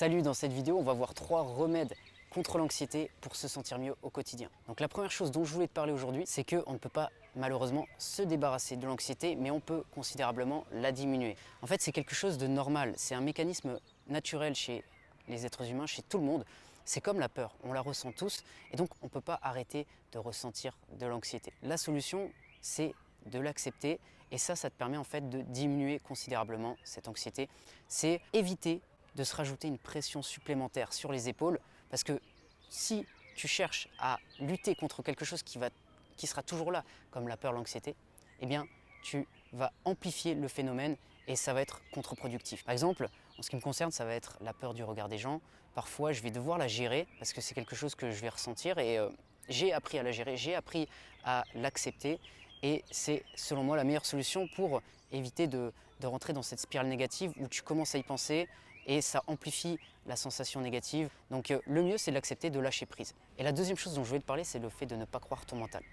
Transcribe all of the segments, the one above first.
Salut, dans cette vidéo, on va voir 3 remèdes contre l'anxiété pour se sentir mieux au quotidien. Donc la première chose dont je voulais te parler aujourd'hui, c'est qu'on ne peut pas malheureusement se débarrasser de l'anxiété, mais on peut considérablement la diminuer. En fait, c'est quelque chose de normal, c'est un mécanisme naturel chez les êtres humains, chez tout le monde. C'est comme la peur, on la ressent tous, et donc on ne peut pas arrêter de ressentir de l'anxiété. La solution, c'est de l'accepter, et ça te permet en fait de diminuer considérablement cette anxiété. C'est éviter de se rajouter une pression supplémentaire sur les épaules, parce que si tu cherches à lutter contre quelque chose qui sera toujours là, comme la peur, l'anxiété, eh bien tu vas amplifier le phénomène et ça va être contre-productif. Par exemple, en ce qui me concerne, ça va être la peur du regard des gens. Parfois, je vais devoir la gérer parce que c'est quelque chose que je vais ressentir et j'ai appris à la gérer, j'ai appris à l'accepter et c'est selon moi la meilleure solution pour éviter de rentrer dans cette spirale négative où tu commences à y penser et ça amplifie la sensation négative. Donc le mieux, c'est de l'accepter, de lâcher prise. Et la deuxième chose dont je voulais te parler, c'est le fait de ne pas croire ton mental.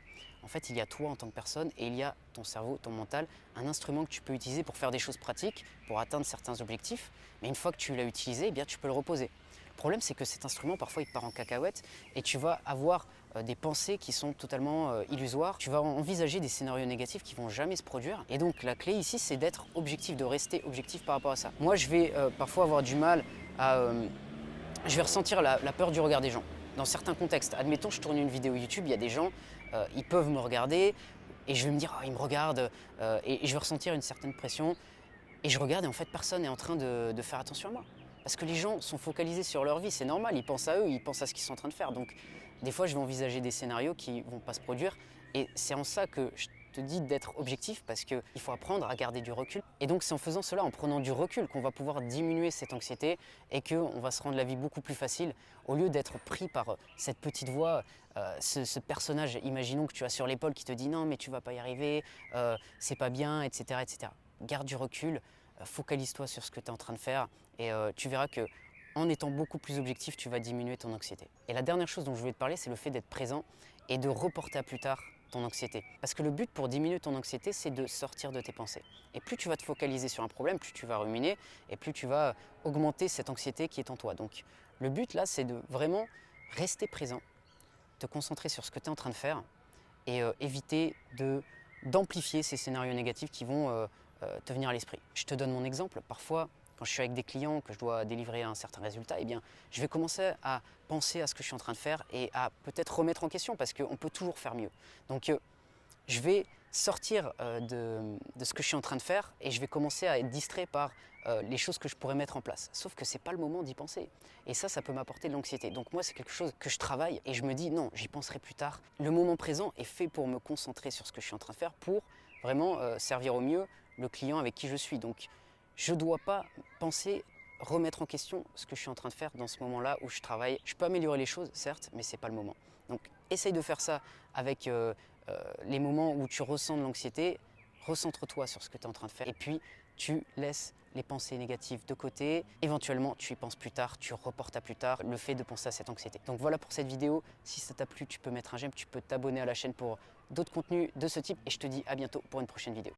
En fait, il y a toi en tant que personne et il y a ton cerveau, ton mental, un instrument que tu peux utiliser pour faire des choses pratiques, pour atteindre certains objectifs. Mais une fois que tu l'as utilisé, eh bien, tu peux le reposer. Le problème, c'est que cet instrument, parfois, il part en cacahuète et tu vas avoir des pensées qui sont totalement illusoires. Tu vas envisager des scénarios négatifs qui vont jamais se produire. Et donc, la clé ici, c'est d'être objectif, de rester objectif par rapport à ça. Moi, je vais parfois avoir du mal à... je vais ressentir la peur du regard des gens. Dans certains contextes, admettons, je tourne une vidéo YouTube, il y a des gens, ils peuvent me regarder et je vais me dire, oh, ils me regardent et je vais ressentir une certaine pression. Et je regarde et en fait, personne n'est en train de faire attention à moi. Parce que les gens sont focalisés sur leur vie, c'est normal, ils pensent à eux, ils pensent à ce qu'ils sont en train de faire. Donc des fois, je vais envisager des scénarios qui ne vont pas se produire. Et c'est en ça que je te dis d'être objectif, parce qu'il faut apprendre à garder du recul. Et donc c'est en faisant cela, en prenant du recul, qu'on va pouvoir diminuer cette anxiété et qu'on va se rendre la vie beaucoup plus facile, au lieu d'être pris par cette petite voix, ce personnage, imaginons que tu as sur l'épaule qui te dit non mais tu vas pas y arriver, c'est pas bien, etc., etc. Garde du recul, focalise-toi sur ce que tu es en train de faire et tu verras que en étant beaucoup plus objectif, tu vas diminuer ton anxiété. Et la dernière chose dont je voulais te parler, c'est le fait d'être présent et de reporter à plus tard ton anxiété. Parce que le but pour diminuer ton anxiété, c'est de sortir de tes pensées. Et plus tu vas te focaliser sur un problème, plus tu vas ruminer et plus tu vas augmenter cette anxiété qui est en toi. Donc le but là, c'est de vraiment rester présent, te concentrer sur ce que tu es en train de faire et éviter d'amplifier ces scénarios négatifs qui vont te venir à l'esprit. Je te donne mon exemple. Parfois, quand je suis avec des clients, que je dois délivrer un certain résultat, eh bien, je vais commencer à penser à ce que je suis en train de faire et à peut-être remettre en question parce qu'on peut toujours faire mieux. Donc, je vais sortir de ce que je suis en train de faire et je vais commencer à être distrait par les choses que je pourrais mettre en place. Sauf que ce n'est pas le moment d'y penser. Et ça peut m'apporter de l'anxiété. Donc moi, c'est quelque chose que je travaille et je me dis non, j'y penserai plus tard. Le moment présent est fait pour me concentrer sur ce que je suis en train de faire pour vraiment servir au mieux le client avec qui je suis. Donc je ne dois pas penser remettre en question ce que je suis en train de faire dans ce moment-là où je travaille. Je peux améliorer les choses, certes, mais ce n'est pas le moment. Donc essaye de faire ça avec les moments où tu ressens de l'anxiété, recentre-toi sur ce que tu es en train de faire et puis tu laisses les pensées négatives de côté. Éventuellement, tu y penses plus tard, tu reportes à plus tard le fait de penser à cette anxiété. Donc voilà pour cette vidéo. Si ça t'a plu, tu peux mettre un j'aime, tu peux t'abonner à la chaîne pour d'autres contenus de ce type et je te dis à bientôt pour une prochaine vidéo.